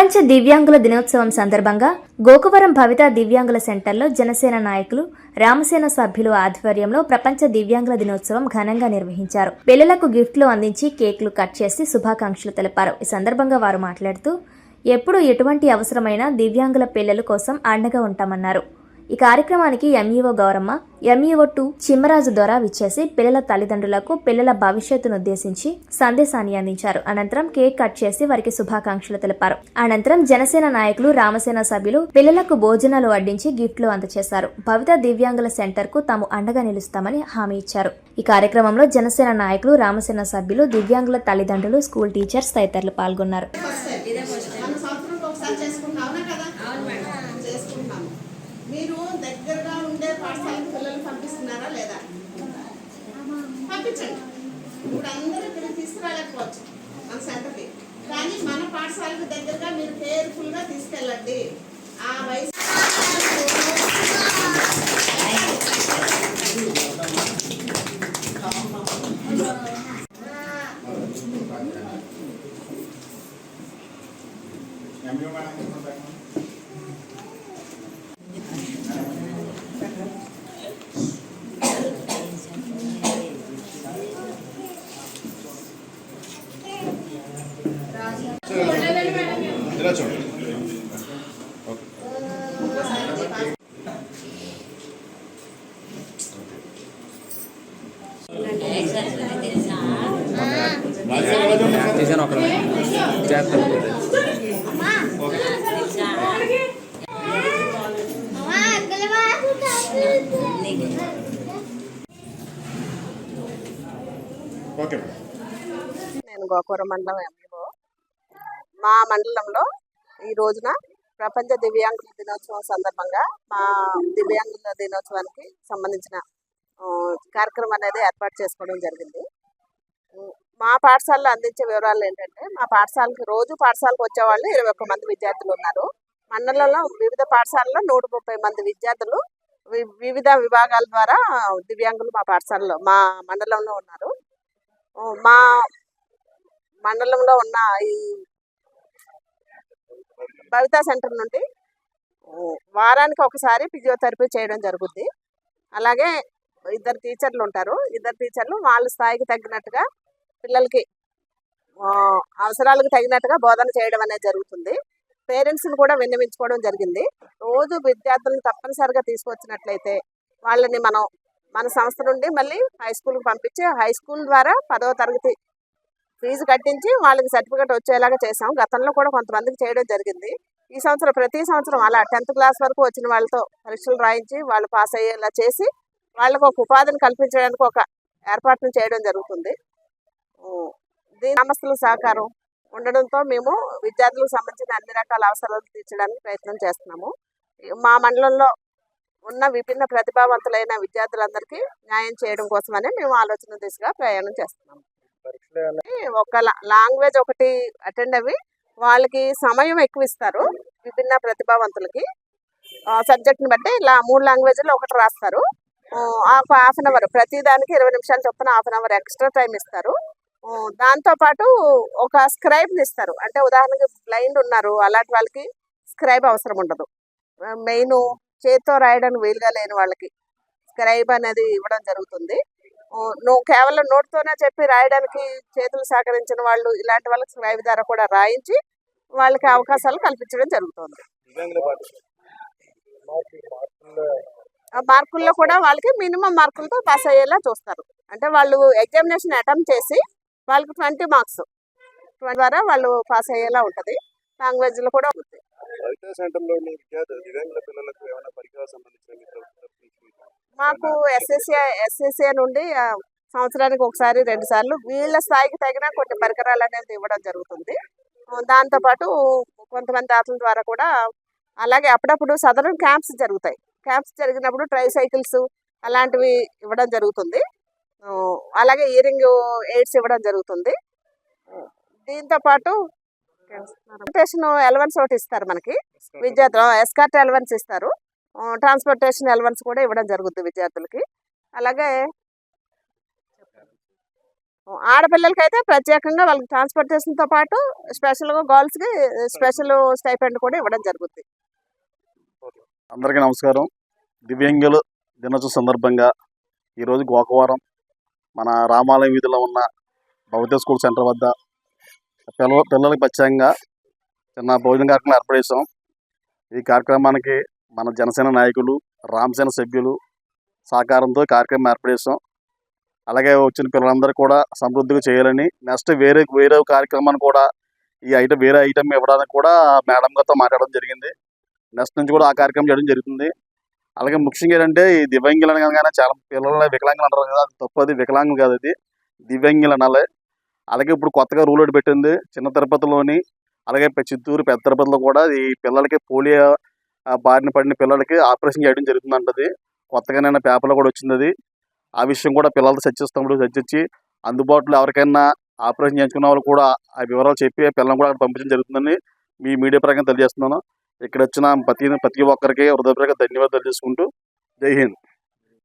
ప్రపంచ దివ్యాంగుల దినోత్సవం సందర్భంగా గోకవరం భవిత దివ్యాంగుల సెంటర్లో జనసేన నాయకులు రామసేన సభ్యులు ఆధ్వర్యంలో ప్రపంచ దివ్యాంగుల దినోత్సవం ఘనంగా నిర్వహించారు. పిల్లలకు గిఫ్ట్లు అందించి కేకులు కట్ చేసి శుభాకాంక్షలు తెలిపారు. ఈ సందర్భంగా వారు మాట్లాడుతూ ఎప్పుడు ఎటువంటి అవసరమైన దివ్యాంగుల పిల్లల కోసం అండగా ఉంటామన్నారు. ఈ కార్యక్రమానికి ఎంఈఓ గౌరమ్మ, ఎంఈఓ 2 చిమ్మరాజు ద్వారా విచ్చేసి పిల్లల తల్లిదండ్రులకు పిల్లల భవిష్యత్తును ఉద్దేశించి సందేశాన్ని అందించారు. అనంతరం కేక్ కట్ చేసి వారికి శుభాకాంక్షలు తెలిపారు. అనంతరం జనసేన నాయకులు, రామసేన సభ్యులు పిల్లలకు భోజనాలు వడ్డించి గిఫ్ట్లు అందజేశారు. భవిత దివ్యాంగుల సెంటర్ కు తాము అండగా నిలుస్తామని హామీ ఇచ్చారు. ఈ కార్యక్రమంలో జనసేన నాయకులు, రామసేన సభ్యులు, దివ్యాంగుల తల్లిదండ్రులు, స్కూల్ టీచర్స్ తదితరులు పాల్గొన్నారు. మీరు దగ్గరగా ఉండే పాఠశాలకు పిల్లలు పంపిస్తున్నారా లేదా? పంపించండి. ఇప్పుడు అందరూ ఇక్కడికి తీసుకురాలేకపోవచ్చు మన సెంటర్కి, కానీ మన పాఠశాలకు దగ్గరగా మీరు కేర్ఫుల్గా తీసుకెళ్ళండి. ఆ వయసు చూడండి. నేను గోకవరం మండలం ఎంఈఓ. మా మండలంలో ఈ రోజున ప్రపంచ దివ్యాంగుల దినోత్సవం సందర్భంగా మా దివ్యాంగుల దినోత్సవానికి సంబంధించిన కార్యక్రమం అనేది ఏర్పాటు చేసుకోవడం జరిగింది. మా పాఠశాలలో అందించే వివరాలు ఏంటంటే, మా పాఠశాలకు రోజు పాఠశాలకు వచ్చేవాళ్ళు 21 మంది విద్యార్థులు ఉన్నారు. మండలంలో వివిధ పాఠశాలలో 130 మంది విద్యార్థులు వివిధ విభాగాల ద్వారా దివ్యాంగులు మా పాఠశాలలో, మా మండలంలో ఉన్నారు. మా మండలంలో ఉన్న ఈ భవితా సెంటర్ నుండి వారానికి ఒకసారి ఫిజియోథెరపీ చేయడం జరుగుద్ది. అలాగే 2 టీచర్లు ఉంటారు. 2 టీచర్లు వాళ్ళ స్థాయికి తగ్గినట్టుగా పిల్లలకి అవసరాలకు తగినట్టుగా బోధన చేయడం అనేది జరుగుతుంది. పేరెంట్స్ని కూడా విన్నవించుకోవడం జరిగింది. రోజు విద్యార్థులను తప్పనిసరిగా తీసుకొచ్చినట్లయితే వాళ్ళని మన సంస్థ నుండి మళ్ళీ హై స్కూల్కి పంపించి, హై స్కూల్ ద్వారా 10వ తరగతి ఫీజు కట్టించి వాళ్ళకి సర్టిఫికేట్ వచ్చేలాగా చేసాం. గతంలో కూడా కొంతమందికి చేయడం జరిగింది. ఈ సంవత్సరం ప్రతి సంవత్సరం అలా 10th క్లాస్ వరకు వచ్చిన వాళ్ళతో పరీక్షలు రాయించి వాళ్ళు పాస్ అయ్యేలా చేసి వాళ్ళకు ఒక ఉపాధిని కల్పించడానికి ఒక ఏర్పాట్లు చేయడం జరుగుతుంది. దీని సంస్థల సహకారం ఉండడంతో మేము విద్యార్థులకు సంబంధించిన అన్ని రకాల అవసరాలు తీర్చడానికి ప్రయత్నం చేస్తున్నాము. మా మండలంలో ఉన్న విభిన్న ప్రతిభావంతులైన విద్యార్థులందరికీ న్యాయం చేయడం కోసమని మేము ఆలోచన దిశగా ప్రయాణం చేస్తున్నాము. ఒక లాంగ్వేజ్ ఒకటి అటెండ్ అవి వాళ్ళకి సమయం ఎక్కువ ఇస్తారు. విభిన్న ప్రతిభావంతులకి సబ్జెక్ట్ని బట్టి ఇలా 3 లాంగ్వేజ్లో ఒకటి రాస్తారు. హాఫ్ అన్ అవర్, ప్రతి దానికి 20 నిమిషాలు చొప్పున half an hour extra time ఇస్తారు. దాంతోపాటు ఒక స్క్రైబ్ని ఇస్తారు. అంటే ఉదాహరణకి బ్లైండ్ ఉన్నారు, అలాంటి వాళ్ళకి స్క్రైబ్ అవసరం ఉండదు. మెయిన్ చేతితో రాయడానికి వీలుగా లేని వాళ్ళకి స్క్రైబ్ అనేది ఇవ్వడం జరుగుతుంది. కేవలం నోట్తోనే చెప్పి రాయడానికి చేతులు సహకరించిన వాళ్ళు, ఇలాంటి వాళ్ళకి స్క్రైబ్ ద్వారా కూడా రాయించి వాళ్ళకి అవకాశాలు కల్పించడం జరుగుతుంది. మార్కుల్లో కూడా వాళ్ళకి మినిమం మార్కులతో పాస్ అయ్యేలా చూస్తారు. అంటే వాళ్ళు ఎగ్జామినేషన్ అటెంప్ట్ చేసి వాళ్ళకి 20 మార్క్స్ ద్వారా వాళ్ళు పాస్ అయ్యేలా ఉంటుంది. లాంగ్వేజ్లో కూడా ఉంటుంది. మాకు ఎస్ఎస్ఏ నుండి సంవత్సరానికి ఒకసారి 2 సార్లు వీళ్ళ స్థాయికి తగిన కొన్ని పరికరాలు అనేది ఇవ్వడం జరుగుతుంది. దాంతోపాటు కొంతమంది దాతల ద్వారా కూడా, అలాగే అప్పుడప్పుడు సదరన్ క్యాంప్స్ జరుగుతాయి. క్యాంప్స్ జరిగినప్పుడు ట్రైసైకిల్స్ అలాంటివి ఇవ్వడం జరుగుతుంది. అలాగే ఇయరింగ్ ఎయిడ్స్ ఇవ్వడం జరుగుతుంది. దీంతోపాటు ట్రాన్స్పోర్టేషన్ అలవెన్స్ ఒకటి ఇస్తారు మనకి విద్యార్థులు. ఎస్కార్ట్ అలవెన్స్ ఇస్తారు. ట్రాన్స్పోర్టేషన్ అలవెన్స్ కూడా ఇవ్వడం జరుగుతుంది విద్యార్థులకి. అలాగే ఆడపిల్లలకి అయితే ప్రత్యేకంగా వాళ్ళకి ట్రాన్స్పోర్టేషన్తో పాటు స్పెషల్గా గర్ల్స్కి స్పెషల్ స్టైపెండ్ కూడా ఇవ్వడం జరుగుతుంది. అందరికీ నమస్కారం. దివ్యాంగుల దినోత్సవం సందర్భంగా ఈరోజు గోకవరం మన రామాలయం వీధిలో ఉన్న భవిత స్కూల్ సెంటర్ వద్ద పిల్లలకు ప్రత్యేకంగా చిన్న భోజన కార్యక్రమం ఏర్పాటు చేసాం. ఈ కార్యక్రమానికి మన జనసేన నాయకులు, రామసేన సభ్యులు సహకారంతో కార్యక్రమం ఏర్పాటు చేసాం. అలాగే వచ్చిన పిల్లలందరూ కూడా సమృద్ధిగా చేయాలని, నెక్స్ట్ వేరే కార్యక్రమాన్ని కూడా వేరే ఐటమ్ ఇవ్వడానికి కూడా మేడం గారితో మాట్లాడడం జరిగింది. నెక్స్ట్ నుంచి కూడా ఆ కార్యక్రమం చేయడం జరుగుతుంది. అలాగే ముఖ్యంగా ఏంటంటే ఈ దివ్యాంగులు అనగానే చాలా పిల్లలు వికలాంగులు అంటారు కదా, అది తప్పు. అది వికలాంగులు కాదు, అది దివ్యాంగులు అనాలి. అలాగే ఇప్పుడు కొత్తగా రూల్ ఒకటి పెట్టింది చిన్న తిరుపతిలోని, అలాగే చిత్తూరు, పెద్ద తిరుపతిలో కూడా ఈ పిల్లలకి పోలియో బారిన పడిన పిల్లలకి ఆపరేషన్ చేయడం జరుగుతుందంటది. కొత్తగా నేను పేపర్లో కూడా వచ్చింది అది. ఆ విషయం కూడా పిల్లలతో చర్చించి అందుబాటులో ఎవరికైనా ఆపరేషన్ చేయించుకున్న వాళ్ళు కూడా ఆ వివరాలు చెప్పి పిల్లలను కూడా అక్కడ పంపించడం జరుగుతుందని మీ మీడియా ప్రకారం తెలియజేస్తున్నాను. ఇక్కడ వచ్చిన ప్రతి ఒక్కరికి హృదయపూర్వక ధన్యవాదాలు తెలుసుకుంటూ జై హింద్.